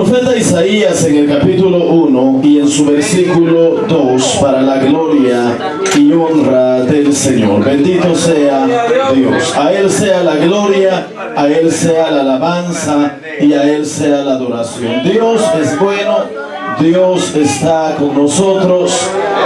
El profeta Isaías en el capítulo 1 y en su versículo 2, para la gloria y honra del Señor. Bendito sea Dios. A Él sea la gloria, a Él sea la alabanza y a Él sea la adoración. Dios es bueno, Dios está con nosotros,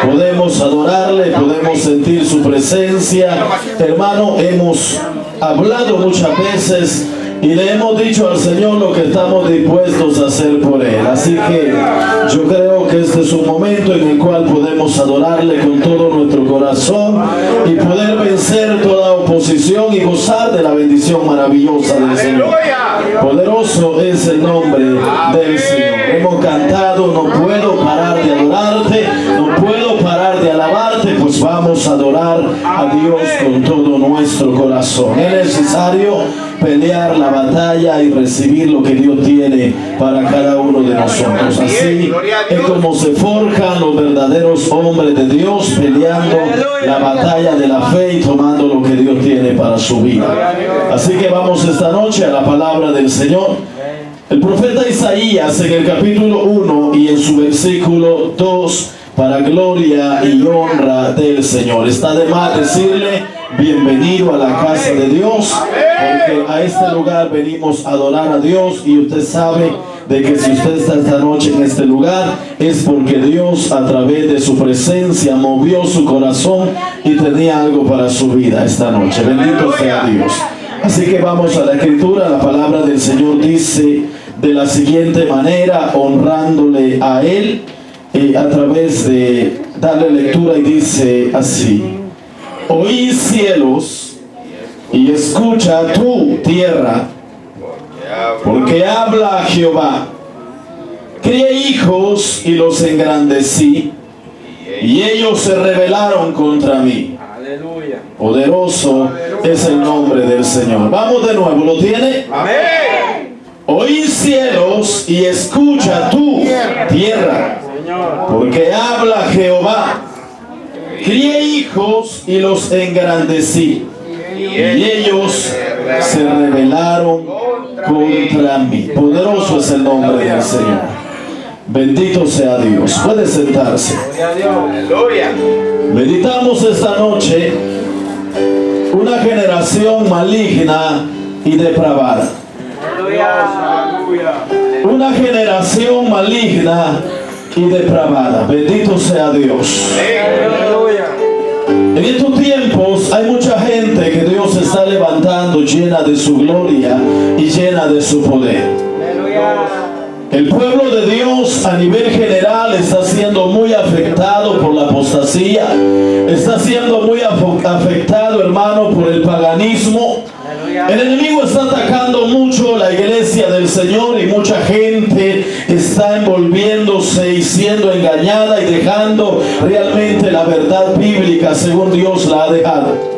podemos adorarle, podemos sentir su presencia. Hermano, hemos hablado muchas veces y le hemos dicho al Señor lo que estamos dispuestos a hacer por Él. Así que yo creo que este es un momento en el cual podemos adorarle con todo nuestro corazón y poder vencer toda oposición y gozar de la bendición maravillosa del Señor. Poderoso es el nombre del Señor. Hemos cantado, no puedo parar de adorarte, no puedo parar de alabarte, pues vamos a adorar a Dios con todo nuestro corazón. Es necesario pelear la batalla y recibir lo que Dios tiene para cada uno de nosotros. Así es como se forjan los verdaderos hombres de Dios, peleando la batalla de la fe y tomando lo que Dios tiene para su vida. Así que vamos esta noche a la palabra del Señor. El profeta Isaías en el capítulo 1 y en su versículo 2, para gloria y honra del Señor. Está de más decirle bienvenido a la casa de Dios, porque a este lugar venimos a adorar a Dios, y usted sabe de que si usted está esta noche en este lugar es porque Dios a través de su presencia movió su corazón y tenía algo para su vida esta noche. Bendito sea Dios. Así que vamos a la escritura. La palabra del Señor dice de la siguiente manera, honrándole a Él a través de darle lectura, y dice así: oí cielos y escucha tú tierra, porque habla Jehová. Crié hijos y los engrandecí, y ellos se rebelaron contra mí. Poderoso es el nombre del Señor. Vamos de nuevo, ¿lo tiene? Amén. Oí cielos y escucha tú tierra, porque habla Jehová. Crié hijos y los engrandecí, y ellos se rebelaron contra mí. Poderoso es el nombre del Señor. Bendito sea Dios. Puede sentarse. Meditamos esta noche una generación maligna y depravada. Una generación maligna y depravada. Bendito sea Dios. En estos tiempos hay mucha gente que Dios está levantando llena de su gloria y llena de su poder. El pueblo de Dios a nivel general está siendo muy afectado por la apostasía, está siendo muy afectado, hermano, por el paganismo. El enemigo está atacando mucho la iglesia del Señor, y mucha gente está envolviéndose y siendo engañada y dejando realmente la verdad bíblica según Dios la ha dejado.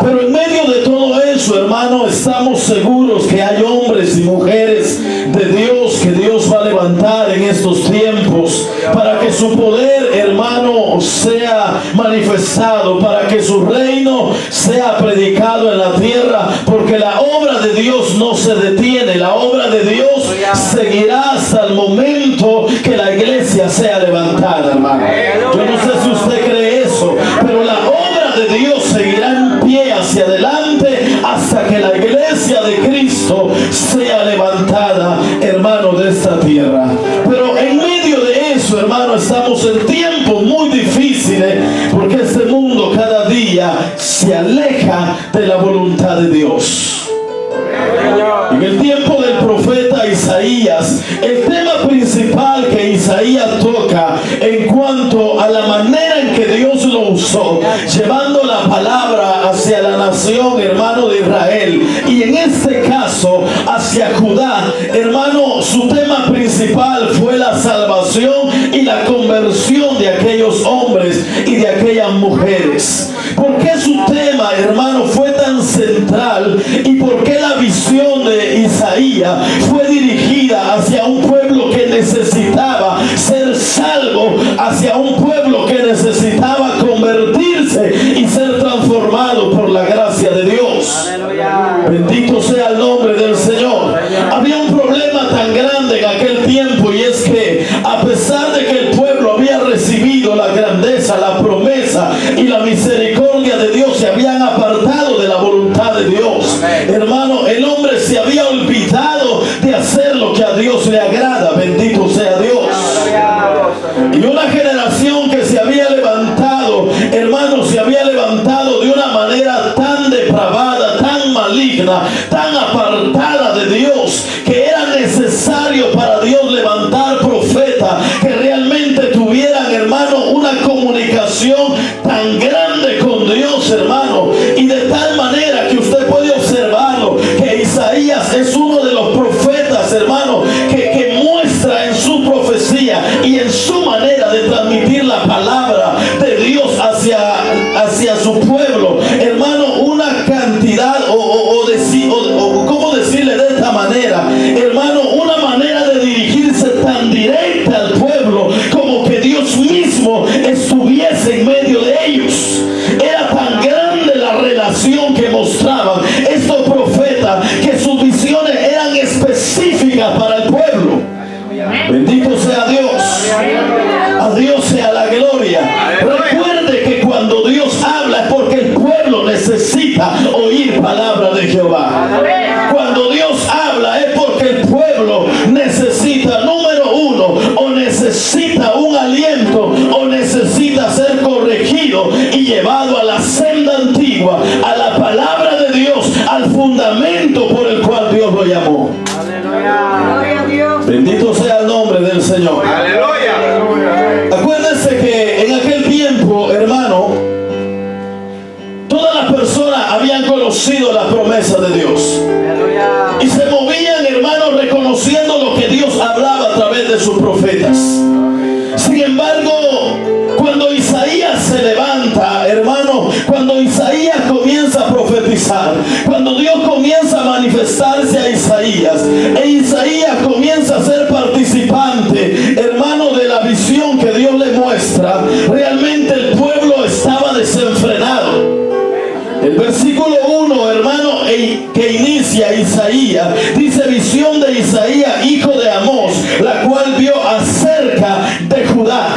Pero en medio de todo eso, hermano, estamos seguros que hay hombres y mujeres de Dios que Dios va a levantar en estos tiempos para que su poder, hermano, sea manifestado, para que su reino sea predicado en la tierra, porque la obra de Dios no se detiene. La obra de Dios seguirá hasta el momento que la iglesia sea levantada, hermano. Yo no sé si usted cree eso, pero la obra de Dios seguirá en pie hacia adelante hasta que la iglesia de Cristo sea levantada, hermano, de esta tierra. Pero en medio de eso, hermano, estamos en tiempos muy difíciles, porque este mundo cada día se aleja de la voluntad de Dios. En el tiempo del profeta Isaías, el tema principal que Isaías toca en cuanto a la manera en que Dios lo usó, llevando la palabra hacia la nación, hermano, de Israel, y en este caso hacia Judá, hermano, su tema principal fue la salvación y la conversión de aquellos hombres y de aquellas mujeres. ¿Por qué su tema, hermano, fue tan central, y por qué la visión de Isaías fue dirigida hacia un pueblo que necesitaba ser salvo, hacia un pueblo que necesitaba convertirse y ser transformado por la gracia de Dios? Bendito sea el nombre del Señor. Había un problema tan grande en aquel tiempo necesita un aliento o necesita ser corregido y llevado a la senda antigua, a la palabra de Dios, al fundamento por el cual Dios lo llamó. Aleluya. Bendito sea el nombre del Señor. Aleluya. Acuérdense que en aquel tiempo, hermano, todas las personas habían conocido la promesa de Dios. Y se movían, hermanos, reconociendo lo que Dios hablaba a través de sus profetas. Sin embargo, cuando Isaías se levanta, hermano, cuando Isaías comienza a profetizar, cuando Dios comienza a manifestarse a Isaías, e Isaías comienza a ser participante, hermano, de la visión que Dios le muestra, realmente el pueblo estaba desenfrenado. El versículo 1, hermano, que inicia Isaías, dice: visión de Isaías, hijo de Amós, la cual vio acerca de Judá.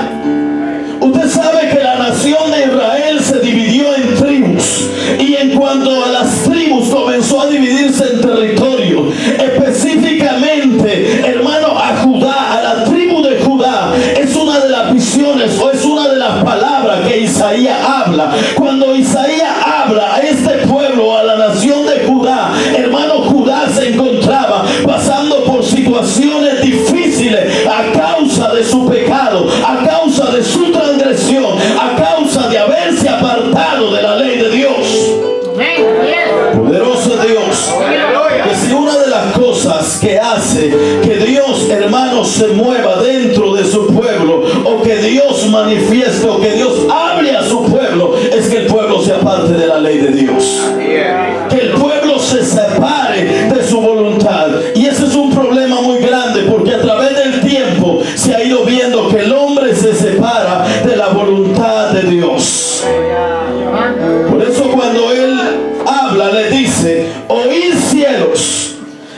Usted sabe que la nación de Israel se dividió en tribus, y en cuanto a las tribus comenzó a dividirse en territorios. Específicamente, hermano, a Judá, a la tribu de Judá, es una de las visiones o es una de las palabras que Isaías habla. Cuando Isaías habla a este pueblo, a la nación de Judá, hermano, Judá se encontraba pasando por situaciones difíciles a causa de su pecado, a causa de su transgresión, a causa de haberse apartado de la ley de Dios. Poderoso Dios. Que si una de las cosas que hace que Dios, hermanos, se mueva dentro de su pueblo, o que Dios manifieste, o que Dios hable a su pueblo, es que el pueblo se aparte de la ley de Dios, que el pueblo se separe de su voluntad. Y ese es un problema muy grande, porque a través del tiempo se ha ido viendo que el hombre se separa de la voluntad de Dios. Por eso cuando él habla, le dice: oíd cielos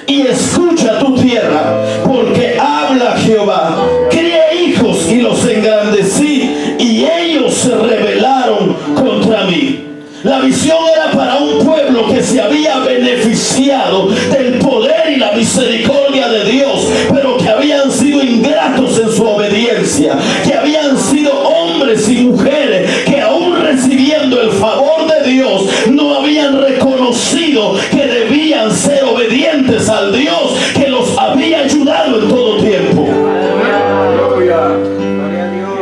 y escucha tu tierra, porque habla Jehová, crié hijos y los engrandecí, y ellos se rebelaron contra mí. La visión era para un pueblo que se había beneficiado del poder y la misericordia de Dios, pero que habían sido ingratos en su obediencia, que habían sido hombres y mujeres que, aún recibiendo el favor de Dios, no habían reconocido que debían ser obedientes al Dios que los había ayudado en todo tiempo.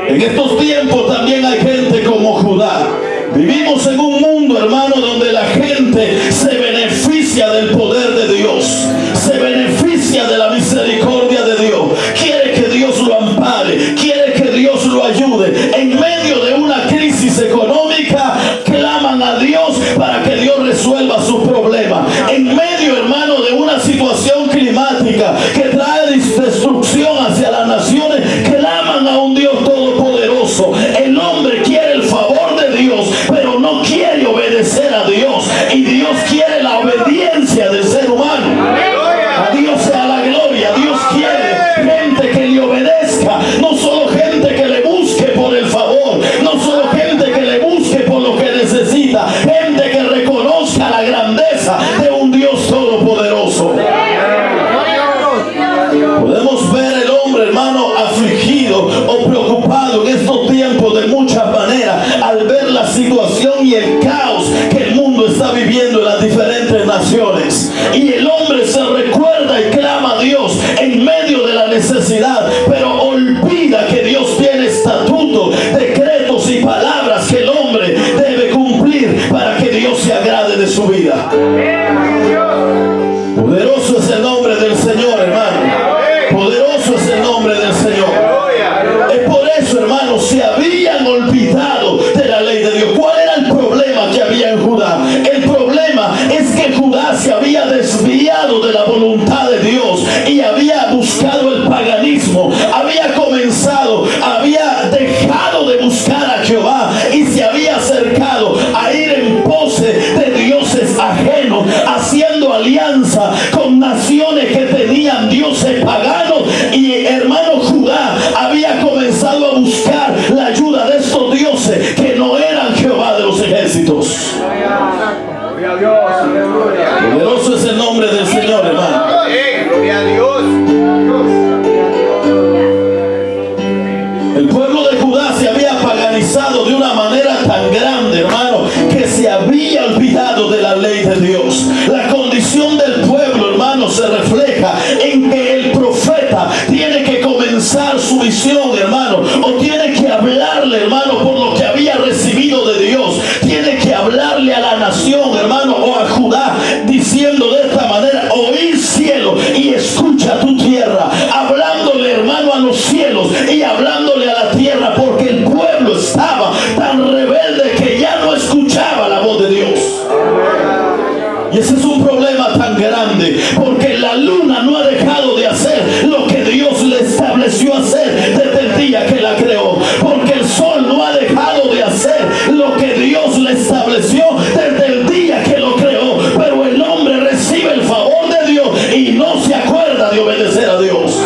En estos tiempos también hay gente como Judá. Vivimos en un mundo, hermano, donde la gente se beneficia del poder de Dios, se beneficia de la misericordia de Dios, quiere que Dios lo ampare, quiere que Dios lo ayude. En medio de una crisis económica, claman a Dios para que Dios resuelva su problema. En medio, hermano, de una situación climática que trae destrucción hacia las naciones, claman a un Dios todopoderoso. El hombre quiere el favor de Dios, pero no quiere obedecer a Dios, y Dios quiere la obediencia del ser humano. A Dios sea la gloria. Dios quiere gente que le obedezca, no solo gente que le busque por el favor, no solo gente que le busque por lo que necesita, gente que reconozca la grandeza de un Dios todopoderoso. Podemos ver el hombre, hermano, afligido o preocupado en estos tiempos de muchas maneras, al ver la situación y el caos que el mundo está viviendo en las diferentes naciones. Y el hombre se recuerda y clama a Dios en medio de la necesidad, pero olvida que Dios tiene estatutos, decretos y palabras que el hombre debe cumplir para que Dios se agrade de su vida. Poderoso es el nombre del Señor, hermano. Poderoso es el nombre del Señor. Es por eso, hermanos, se habían olvidado de la ley de Dios. ¿Cuál era el problema que había en Judá? El problema es que Judá se había desviado de la voluntad de Dios y había buscado el paganismo, había avanzado de una manera tan grande, hermano, que se había olvidado de la ley de Dios. La condición del pueblo, hermano, se refleja en que el profeta tiene que comenzar su visión, hermano, o tiene que hablarle, hermano, por lo que había recibido de Dios. Tiene que hablarle a la nación, hermano, o a Judá, diciendo de esta manera: oí cielo y escucha tu tierra. Hablándole, hermano, a los cielos y hablándole a la tierra, porque el pueblo estaba tan rebelde que ya no escuchaba la voz de Dios. Y ese es un problema tan grande, porque la luna no ha dejado de hacer lo que Dios le estableció hacer desde el día que la creó, porque el sol no ha dejado de hacer lo que Dios le estableció desde el día que lo creó, pero el hombre recibe el favor de Dios y no se acuerda de obedecer a Dios.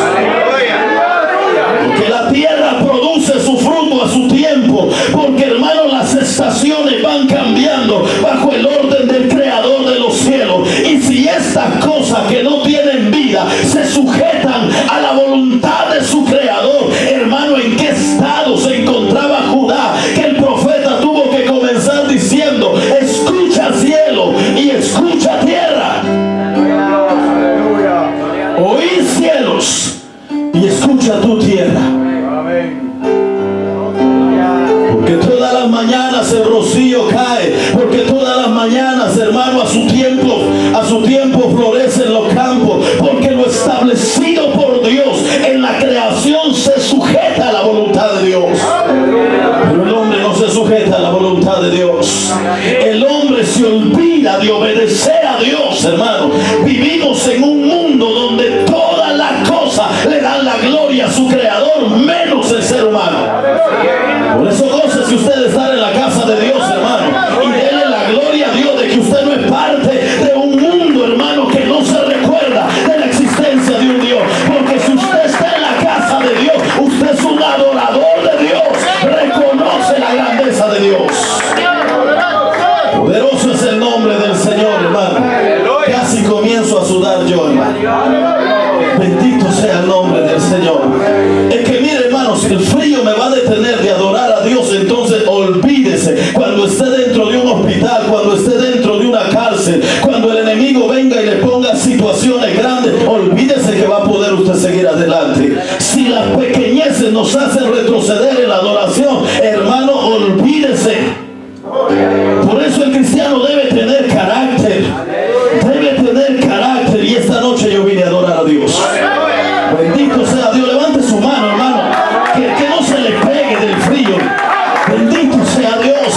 Porque la tierra produce su fruto a su tiempo, porque, hermano, las estaciones van cambiando bajo el orden del creador de los cielos. Y si estas cosas que no tienen vida se sujetan a la voluntad de su creador, hermano, ¿en qué estado se encontraba Judá? Que el profeta tuvo que comenzar diciendo: escucha cielo y escucha tierra. Oí cielos y escucha tu tierra. Porque todas las mañanas el rocío cae, porque todas las mañanas, hermano, a su tiempo florecen los campos, porque lo establecido por Dios en la creación se sujeta a la voluntad de Dios. Pero el hombre no se sujeta a la voluntad de Dios. El hombre se olvida de obedecer a Dios, hermano. Vivimos en un mundo donde todas las cosas le dan la gloria a su creador, menos el ser humano. Por eso gócese usted de estar en la casa de Dios, hermano, y déle la gloria a Dios de que usted no es parte de un mundo, hermano, que no se recuerda de la existencia de un Dios. Porque si usted está en la casa de Dios, usted es un adorador de Dios, reconoce la grandeza de Dios. Poderoso es el nombre del Señor, hermano. Casi comienzo a sudar yo, hermano. Bendito sea el nombre del Señor. Es que mire, hermano, si el frío me va a detener de adorar a Dios, entonces olvídese. Cuando esté dentro de un hospital, cuando esté dentro de una cárcel, cuando el enemigo venga y le ponga situaciones grandes, olvídese que va a poder usted seguir adelante. Si las pequeñeces nos hacen retroceder en la adoración, hermano, olvídese. Por eso el cristiano debe tener carácter. Debe tener carácter. Y esta noche yo vine a adorar a Dios. Bendito sea Dios. Levante su mano, hermano. Que no se le pegue del frío. Bendito sea Dios.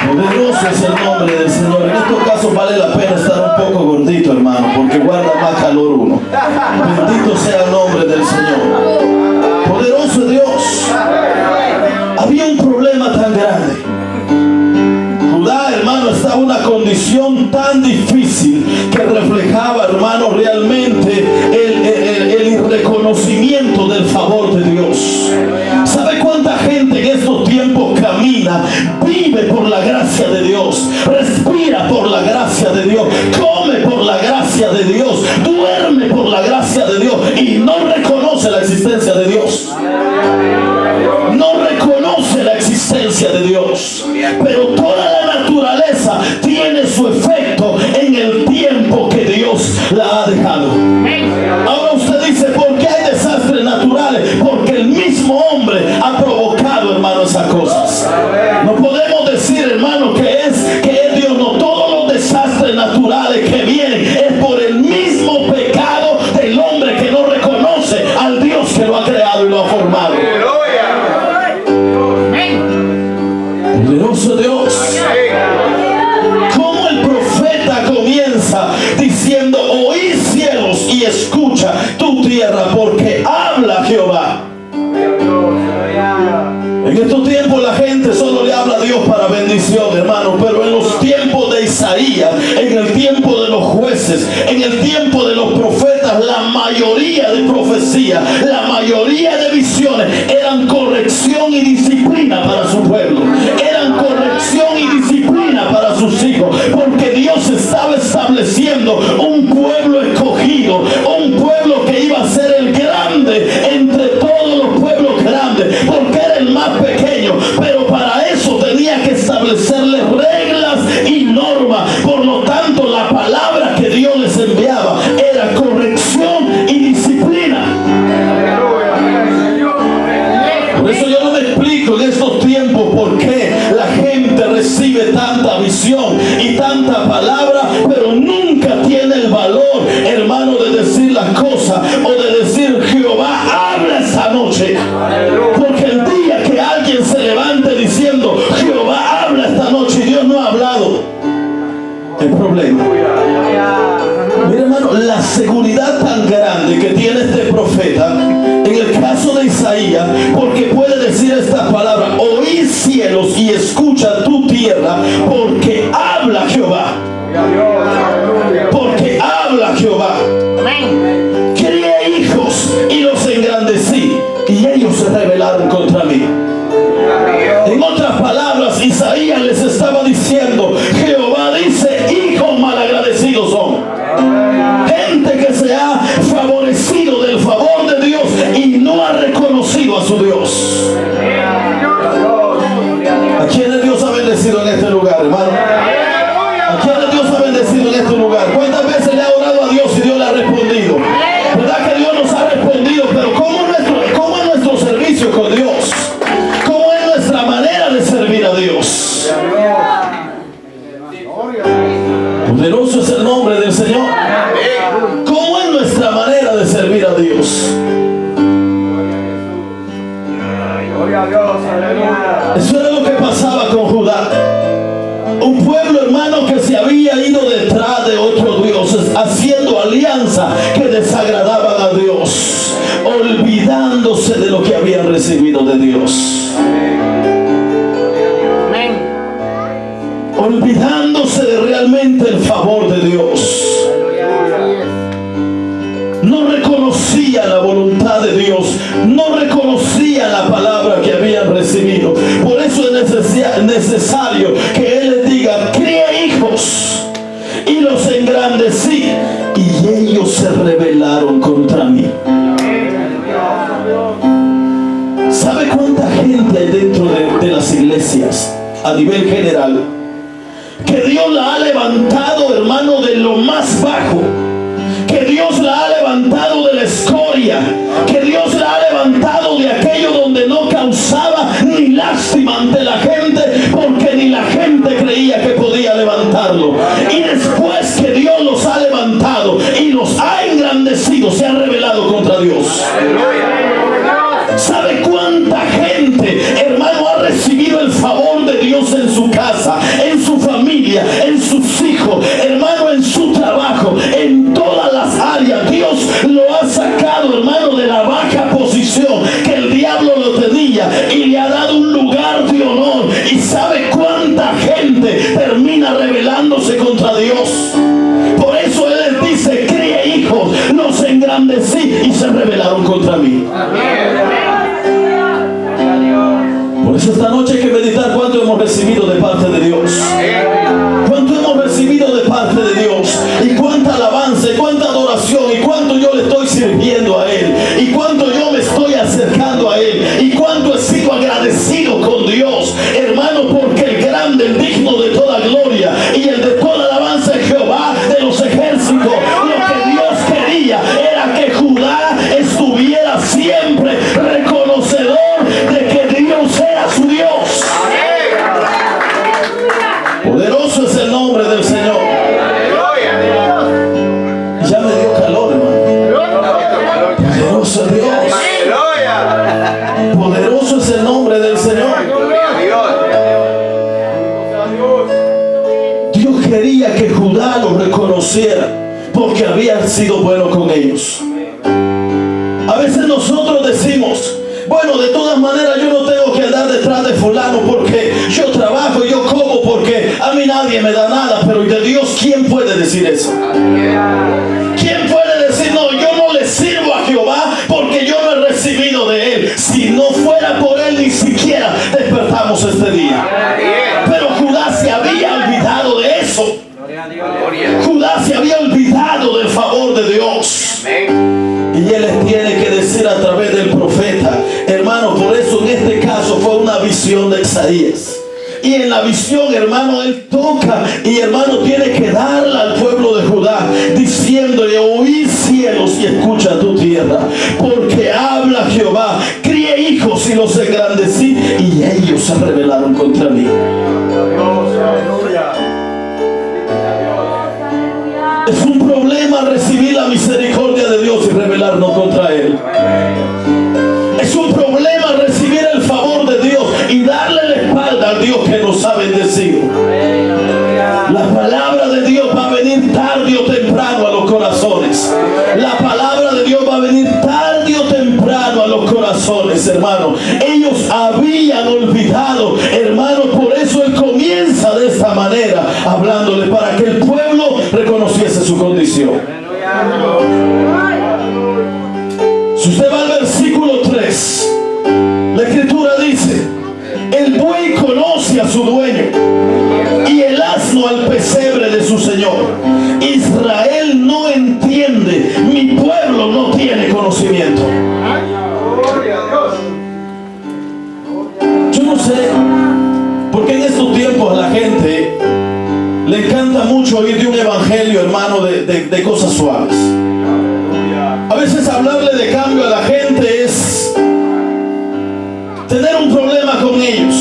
Poderoso es el nombre del Señor. En estos casos vale la pena estar un poco gordito, hermano, porque guarda más calor uno. Bendito sea el nombre del Señor. Poderoso es Dios. Había un problema tan grande. Judá, hermano, estaba en una condición tan difícil que reflejaba, hermano, realmente el irreconocimiento del favor de Dios. ¿Sabe cuánta gente en estos tiempos camina, vive por la gracia de Dios, respira por la gracia de Dios, come por la gracia de Dios, duerme por la gracia de Dios y no reconoce la existencia de Dios? No reconoce la existencia de Dios. Pero toda la naturaleza tiene su efecto en el tiempo que Dios la ha dejado. Ahora usted dice: ¿por qué hay desastres naturales? Porque el mismo hombre ha provocado, hermano, esas cosas. No podemos decir, hermano, que es Dios. No, todos los desastres naturales que vienen es por el mismo pecado del hombre que no reconoce al Dios que lo ha creado y lo ha formado. Poderoso Dios. Como el profeta comienza diciendo: oí cielos y escucha tu tierra, porque habla Jehová. En estos tiempos la gente solo le habla a Dios para bendición, hermano, pero en los tiempos de Isaías, en el tiempo de los jueces, en el tiempo de los profetas, la mayoría de profecías, la mayoría de visiones eran corrección y disciplina para su pueblo, eran corrección y disciplina para sus hijos, porque Dios estaba estableciendo un pueblo escogido, un pueblo que iba a ser el grande entre todos los pueblos grandes, porque era el más pequeño, gloria, porque puede decir esta palabra: oí cielos y escucha tu tierra, porque habla Jehová. Porque habla Jehová. Crié hijos y los engrandecí, y ellos se rebelaron contra mí. En otras palabras, Isaías les estaba diciendo: Jehová dice, hijos malagradecidos son. Gente que se ha favorecido del favor de Dios y no ha reconocido a su Dios. ¿A quiénes Dios ha bendecido en este lugar, hermano? ¿A quiénes Dios ha bendecido en este lugar? ¿Cuántas veces le ha orado a Dios y Dios le ha respondido? ¿Verdad que Dios nos ha respondido? Pero ¿cómo es nuestro servicio con Dios? ¿Cómo es nuestra manera de servir a Dios? Poderoso es el nombre del Señor. ¿Cómo es nuestra manera de servir a Dios? Eso era lo que pasaba con Judá. Un pueblo, hermano, que se había ido detrás de otros dioses, haciendo alianza que desagradaban a Dios, olvidándose de lo que habían recibido de Dios. Olvidándose de realmente el favor de Dios. No reconocían la voluntad de Dios, no reconocían la palabra que habían recibido. Por eso es necesario que Él les diga: crié hijos y los engrandecí, y ellos se rebelaron contra mí. ¿Sabe cuánta gente hay dentro de las iglesias a nivel general que Dios la ha levantado, hermano, de lo más bajo? Que Dios la ha levantado de la escoria, que Dios la ha levantado de aquello donde no causaba ni lástima ante la gente, porque ni la gente creía que podía levantarlo. Y después que Dios los ha levantado y los ha engrandecido, se han rebelado contra Dios. ¿Sabe cuánta gente, hermano, ha recibido el favor de Dios en su casa, en su familia, en sus hijos, hermano, en su trabajo, en todas las áreas? Dios lo ha sacado, hermano, de la baja posición que el diablo lo tenía y le ha dado un lugar de honor. ¿Y sabe cuánta gente termina rebelándose contra Dios? Por eso Él les dice: crié hijos, los engrandecí, y se rebelaron contra mí. Por eso esta noche hay que meditar cuánto hemos recibido de parte de Dios. Cuánto hemos recibido de parte de Dios, y cuánta alabanza, y cuánta adoración, y cuánto yo le estoy sirviendo a Él, y cuánto yo me estoy acercando a Él, y cuánto he sido agradecido con Dios, hermano, porque el grande, el digno de toda gloria y el de toda alabanza es Jehová de los ejércitos. Lo que Dios quería era que Judá estuviera siempre reconocedor de que Dios era su Dios. Poderoso es el nombre del Señor. Ya me dio calor, hermano. Poderoso es Dios. Poderoso es el nombre del Señor. Dios quería que Judá lo reconociera, porque había sido bueno con ellos. A veces nosotros decimos: bueno, de todas maneras yo no tengo que andar detrás de fulano, porque yo trabajo y yo como, porque a mí nadie me da nada. Pero de Dios, ¿quién puede decir eso? ¿Quién puede decir: no, yo no le sirvo a Jehová porque yo no he recibido de Él? Si no fuera por Él, ni siquiera despertamos este día. Pero Judá se había olvidado de eso. Judá se había olvidado del favor de Dios. Y Él les tiene que decir a través del profeta, hermano. Por eso en este caso fue una visión de Isaías. Y en la visión, hermano, Él toca y, hermano, tiene que darla al pueblo de Judá, diciéndole: oí cielos y escucha tu tierra, porque habla Jehová, crié hijos y los engrandecí, y ellos se rebelaron contra mí. Es un problema recibir la misericordia de Dios y rebelarnos contra Él. Es un problema recibir el favor de Dios y darle la espalda al Dios que nos ha bendecido. La palabra de Dios va a venir tarde o temprano a los corazones. La palabra de Dios va a venir tarde o temprano a los corazones. corazones, hermano. Ellos habían olvidado, hermano. Por eso Él comienza de esta manera, hablándole para que el pueblo reconociese su condición. Si usted va al versículo 3, la escritura dice: el buey conoce a su dueño y el asno al pesebre de su señor. Israel no entiende, mi pueblo no tiene conocimiento. Yo no sé por qué en estos tiempos a la gente le encanta mucho oír de un evangelio, hermano, de cosas suaves. A veces hablarle de cambio a la gente es tener un problema con ellos.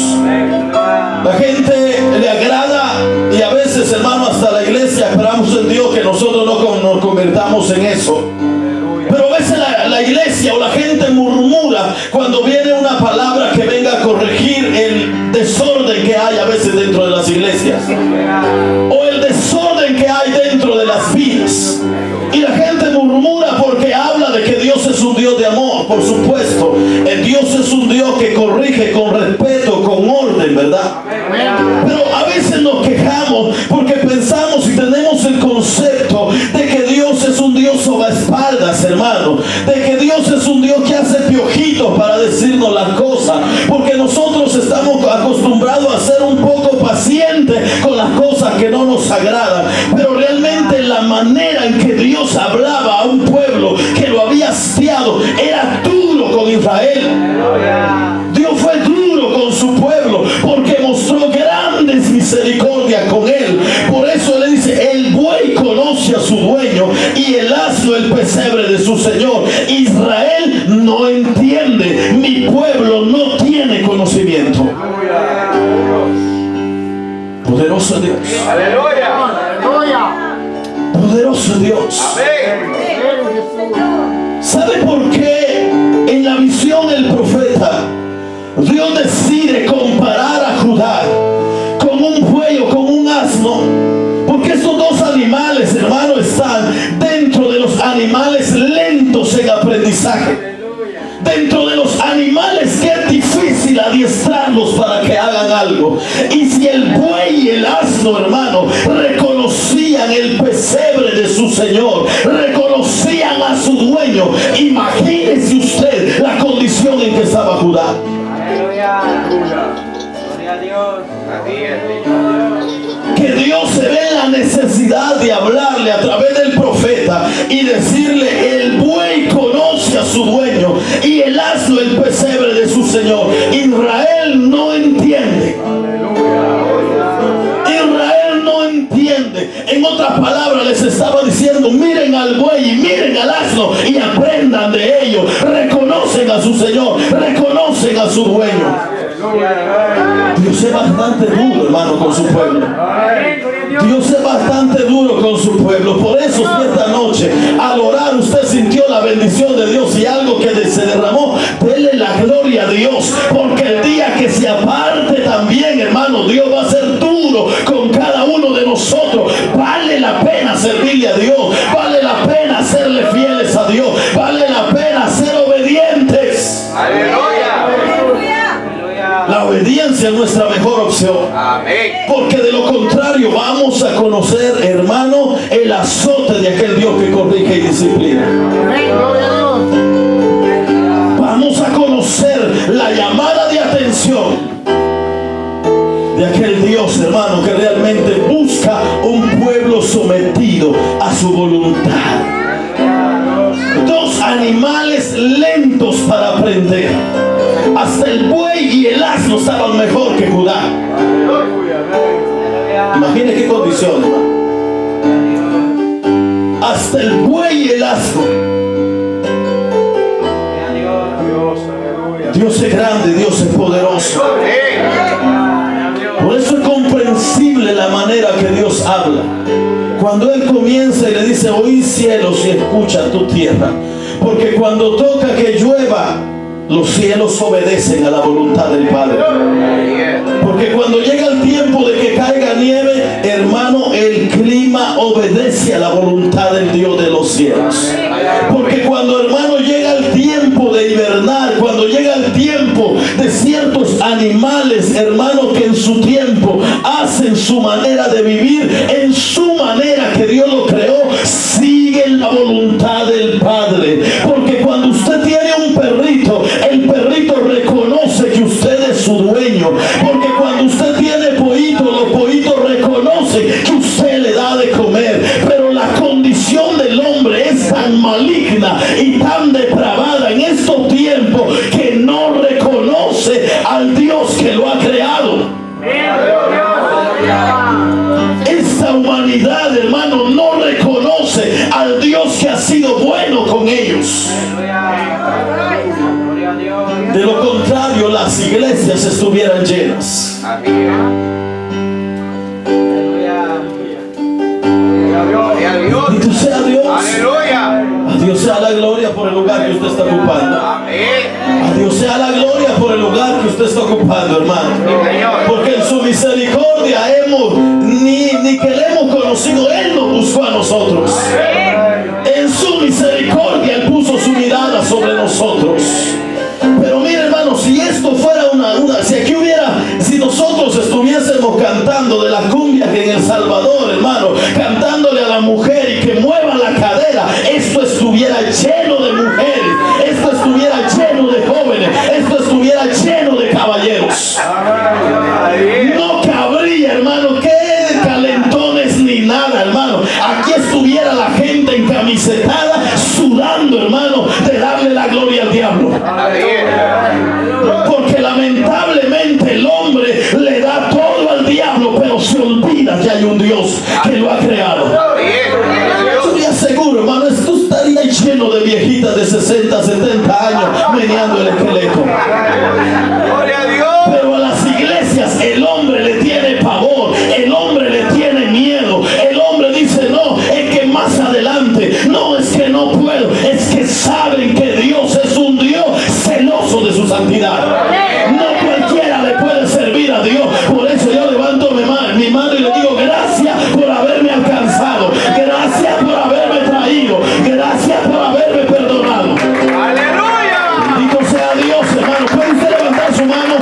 La gente le agrada, y a veces, hermano, hasta la iglesia esperamos en Dios que nosotros no nos convertamos en eso. Pero a veces la iglesia o la gente murmura cuando viene una palabra que venga a corregir el desorden que hay a veces dentro de las iglesias, o el desorden que hay dentro de las vidas. Y la gente murmura porque habla de que Dios es un Dios de amor. Por supuesto, el Dios es un Dios que corrige con respeto, con orden, ¿verdad? Pero a veces nos quejamos porque pensamos y tenemos el concepto de que Dios es un Dios sobaespaldas, hermano. De que Dios es un Dios que hace piojitos para decirnos las cosas. Porque nosotros estamos acostumbrados a ser un poco pacientes con las cosas que no nos agradan. Pero realmente la manera en que Dios hablaba a un pueblo que lo había hastiado era duro con Israel. Dios fue duro con su pueblo porque mostró grandes misericordias con él. Por eso le dice: el buey conoce a su dueño y el asno el pesebre de su señor. Israel no entiende, mi pueblo no tiene conocimiento. Poderoso Dios. Poderoso Dios. ¿Sabe por qué en la visión el profeta Dios decide comparar a Judá con un buey o con un asno? Porque estos dos animales, hermano, están dentro de los animales lentos en aprendizaje. Dentro de los animales que es difícil adiestrarlos para que hagan algo. Y si el buey y el asno, hermano, reconocían el pesebre de su señor, reconocían a su dueño, imagínese usted la condición en que estaba Judá. Aleluya. Gloria a Dios. Que Dios se ve en la necesidad de hablarle a través del profeta y decirle: el buey conoce a su dueño y el asno el pesebre de su señor. Israel no entiende. Israel no entiende. En otras palabras, les estaba diciendo: miren al buey y miren al asno y aprendan de ellos. Reconocen a su señor, reconocen a su dueño. Dios es bastante duro, hermano, con su pueblo. Dios es bastante duro con su pueblo. Por eso, si esta noche al orar usted sintió la bendición de Dios y algo que se derramó, denle la gloria a Dios. Porque el día que se aparte también, hermano, Dios va a ser duro con cada uno de nosotros. Vale la pena servirle a Dios. Vale la pena serle fieles a Dios. Vale la pena ser obedientes. Aleluya. La obediencia es nuestra mejor opción. Amén. Porque de lo contrario vamos a conocer, hermano, el azote de aquel Dios que corrige y disciplina. Vamos a conocer la llamada de atención de aquel Dios, hermano, que realmente busca un pueblo sometido a su voluntad. Dos animales lentos para aprender. Hasta el buey y el asno estaban mejor que Judá. Imagine qué condición, hermano. Hasta el buey y el asno. Dios es grande, Dios es poderoso. Por eso es comprensible la manera que Dios habla. Cuando Él comienza y le dice: oí cielos y escucha tu tierra. Porque cuando toca que llueva, los cielos obedecen a la voluntad del Padre. Porque cuando llega el tiempo de que caiga nieve, hermano, el clima obedece a la voluntad del Dios de los cielos. Porque cuando, hermano, llega el tiempo de hibernar, cuando llega al Dios que lo ha creado. Esta humanidad, hermano, no reconoce al Dios que ha sido bueno con ellos. De lo contrario, las iglesias estuvieran llenas. Bendito sea Dios. A Dios sea la gloria por el lugar que usted está ocupando. A Dios sea la gloria por el lugar que usted está ocupando, hermano. Porque en su misericordia ni que le hemos conocido, Él nos buscó a nosotros. En su misericordia Él puso su mirada sobre nosotros. Pero mire, hermano, si esto fuera si nosotros estuviésemos cantando de la cumbia que en El Salvador, hermano, cantándole a la mujer y que mueva la cadera, esto estuviera lleno de mujeres, esto estuviera lleno de jóvenes, esto estuviera lleno de caballeros. No cabría, hermano, que calentones ni nada, hermano. Aquí estuviera la gente encamisetada, sudando, hermano, de darle la gloria al diablo. Porque lamentablemente el hombre le da todo al diablo, pero se olvida que hay un Dios que lo ha creado. Yo le aseguro, hermano, esto estaría lleno de viejitas de 60, 70 años meneando el esqueleto. Pero a las iglesias el hombre le tiene pavor, el hombre le tiene miedo, el hombre dice: no, es que más adelante, no es que no puedo, es que saben que Dios es un Dios celoso de su santidad. No cualquiera le puede servir a Dios. Por eso yo levanto mi mano y le digo: gracias por haberme alcanzado, gracias por haberme traído, gracias por haberme perdonado. Bendito sea Dios, hermano. ¿Puede usted levantar su mano?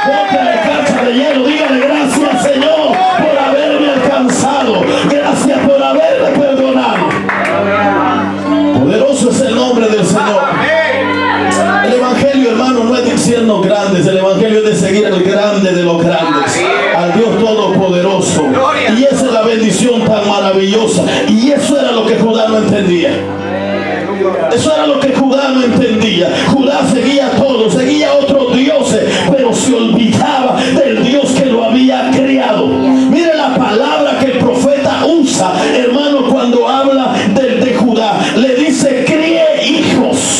Bótale cacha de hielo, dígale: gracias, Señor, por haberme alcanzado, gracias por haberme perdonado. Poderoso es el nombre del Señor. El evangelio, hermano, no es de sernos grandes, el evangelio es de seguir al grande de los grandes, al Dios todopoderoso. Y esa es la bendición tan maravillosa. Y eso era lo que Judá no entendía. Eso era lo que Judá no entendía. Judá seguía todo, seguía otros dioses, pero se olvidaba del Dios que lo había creado. Mire la palabra que el profeta usa, hermano, cuando habla de Judá. Le dice: críe hijos.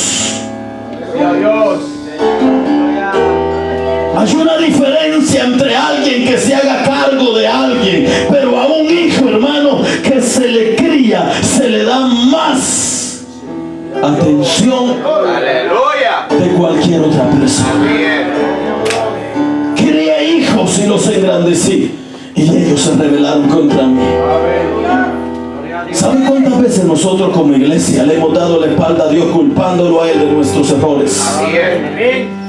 Hay una diferencia entre alguien que se haga cargo de alguien, pero a un hijo, hermano, que se le cría, se le da más atención de cualquier otra persona. Crié hijos y los engrandecí, y ellos se rebelaron contra mí. ¿Sabe cuántas veces nosotros como iglesia le hemos dado la espalda a Dios, culpándolo a Él de nuestros errores?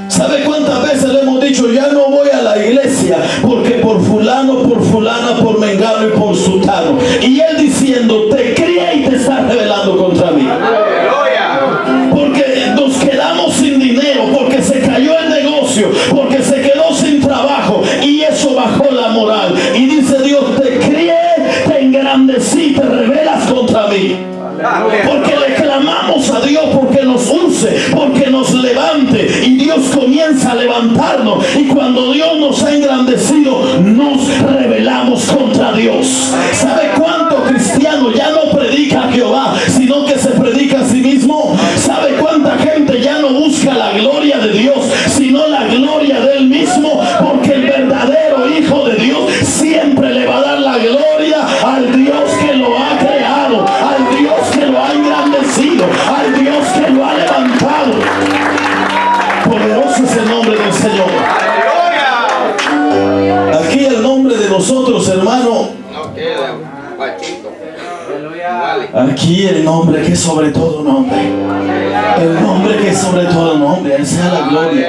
¿Sabe cuántas veces le hemos dicho: ya no voy a la iglesia porque por fulano, por fulana, por mengano y por sutano? Y Él diciendo: te crié y te estás rebelando contra mí. Porque nos quedamos sin dinero, porque se cayó el negocio, porque se quedó sin trabajo, y eso bajó la moral. Y dice Dios: te crié, te engrandecí, te rebelas contra mí. Porque le clamamos a Dios porque nos use, porque nos levante, y Dios comienza a levantarnos. Y cuando Dios nos ha engrandecido, nos rebelamos contra Dios. ¿Sabe cuánto cristiano ya no predica a Jehová, sino que se predica a sí mismo? ¿Sabe cuánta gente ya no busca la gloria de Dios, sino la gloria de Él mismo? Porque el verdadero Hijo de Dios siempre le va a dar la gloria al Dios que lo ha creado, al Dios que lo ha engrandecido, al Dios que lo ha levantado. Poderoso es el nombre del Señor. Aquí el nombre de nosotros, hermano, aquí el nombre que es sobre todo nombre, el nombre que es sobre todo nombre, Él sea la gloria.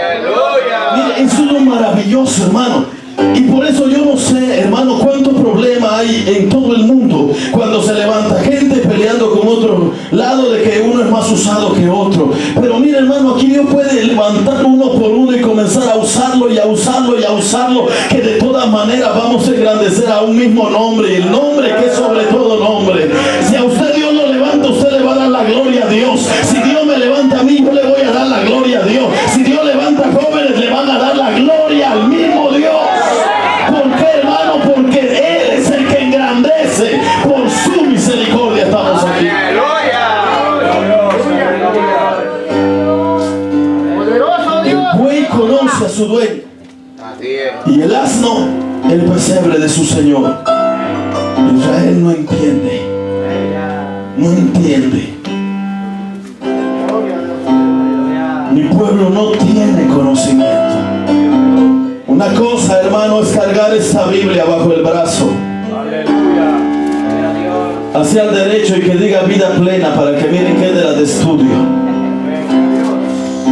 Mire, eso es lo maravilloso, hermano. Y por eso yo no sé, hermano, cuánto problema hay en todo el mundo cuando se levanta gente peleando con otro lado de que uno es más usado que otro. Pero mire, hermano, aquí Dios puede levantar uno por uno y comenzar a usarlo y a usarlo y a usarlo, que de todas maneras vamos a engrandecer a un mismo nombre, y el nombre que es sobre todo nombre. Si a usted Dios lo levanta, usted le va a dar la gloria a Dios. Si Dios me levanta a mí, yo le voy a dar la gloria a Dios. Si Dios levanta a jóvenes, le van a dar la gloria conoce a su dueño. Así es. Y el asno, el pesebre de su Señor. Israel no entiende. No entiende. Mi pueblo no tiene conocimiento. Una cosa, hermano, es cargar esta Biblia bajo el brazo hacia el derecho y que diga vida plena para que miren que es de la de estudio.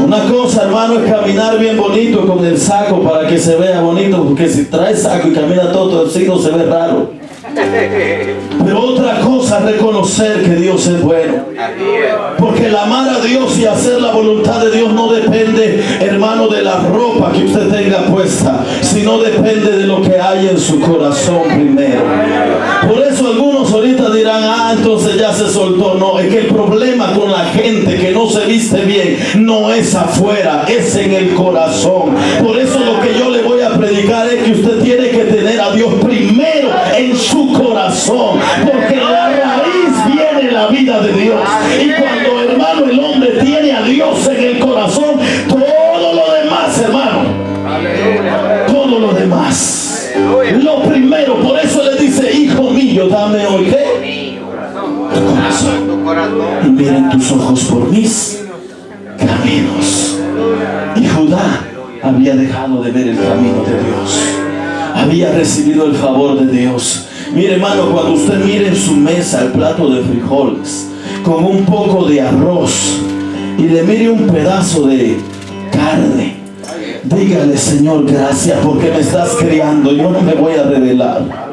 Una cosa, hermano, es caminar bien bonito con el saco para que se vea bonito, porque si trae saco y camina todo torcido se ve raro. Pero otra cosa es reconocer que Dios es bueno. Porque el amar a Dios y hacer la voluntad de Dios no depende, hermano, de la ropa que usted tenga puesta, sino depende de lo que hay en su corazón primero. Por eso algunos ahorita dirán, entonces ya se soltó. No, es que el problema con la gente que no se viste bien no es afuera, es en el corazón. Por eso lo que yo le voy a predicar es que usted tiene que tener a Dios primero en su corazón, porque la raíz viene la vida de Dios. Y cuando, hermano, el hombre tiene a Dios en el corazón, todo lo demás, hermano, todo lo demás, lo primero. Por eso le dice, hijo mío, dame hoy ¿qué? Tu corazón, y miren tus ojos por mis caminos. Y Judá había dejado de ver el camino de Dios, había recibido el favor de Dios. Mire, hermano, cuando usted mire en su mesa el plato de frijoles con un poco de arroz y le mire un pedazo de carne, dígale, Señor, gracias porque me estás criando, yo no me voy a rebelar.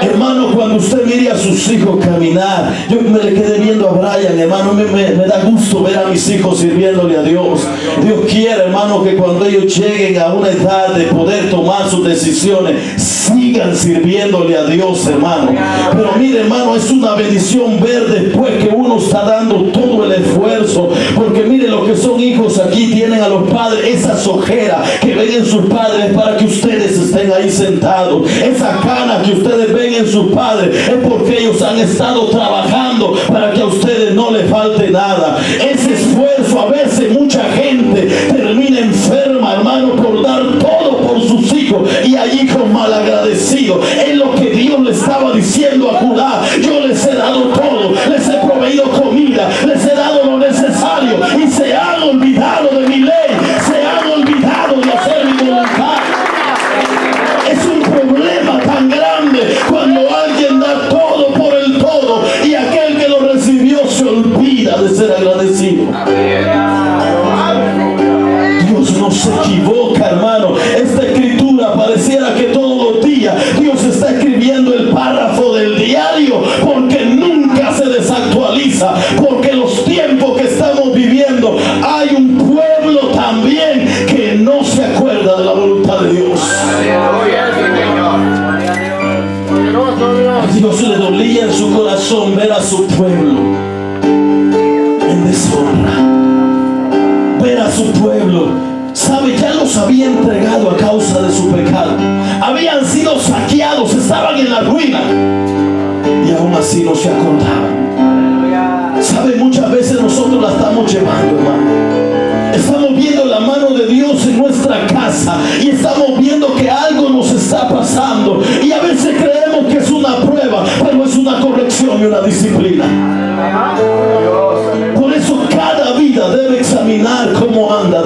Hermano, cuando usted mire a sus hijos caminar, yo me le quedé viendo a Brian, hermano, me da gusto ver a mis hijos sirviéndole a Dios. Dios quiere, hermano, que cuando ellos lleguen a una edad de poder tomar sus decisiones, sigan sirviéndole a Dios, hermano. Pero mire, hermano, es una bendición ver después que uno está dando todo el esfuerzo, porque mire, lo que son hijos aquí tienen a los padres esa ojeras que ven en sus padres para que ustedes estén ahí sentados. Esa cana que ustedes ven en sus padres es porque ellos han estado trabajando para que a ustedes no les falte nada. Ese esfuerzo, a veces mucha gente termina enferma, hermano, por dar todo por sus hijos y hay hijos malagradecidos. Es lo que Dios le estaba diciendo a Judá: yo les he dado todo, les he proveído comida, les he dado lo necesario y se han olvidado de mi ley, se han olvidado de hacer mi voluntad. Es un problema tan grande cuando alguien da todo por el todo y aquel que lo recibió se olvida de ser agradecido. Dios no se equivoca, hermano. Esta escritura pareciera que todos los días Dios está escribiendo el párrafo del diario, porque nunca se desactualiza, porque los tiempos que estamos viviendo hay un pueblo también que no se acuerda de la voluntad de Dios. A Dios le dolía en su corazón ver a su pueblo en deshonra, ver a su pueblo, sabe, ya los había entregado a causa de su pecado, habían sido saqueados, estaban en la ruina y aún así no se acordaban. Sabe, muchas veces nosotros la estamos llevando, hermano. Estamos viendo la mano de Dios en nuestra casa y estamos viendo que algo nos está pasando y a veces creemos que es una prueba, pero es una corrección y una disciplina. Por eso cada vida debe examinar cómo anda.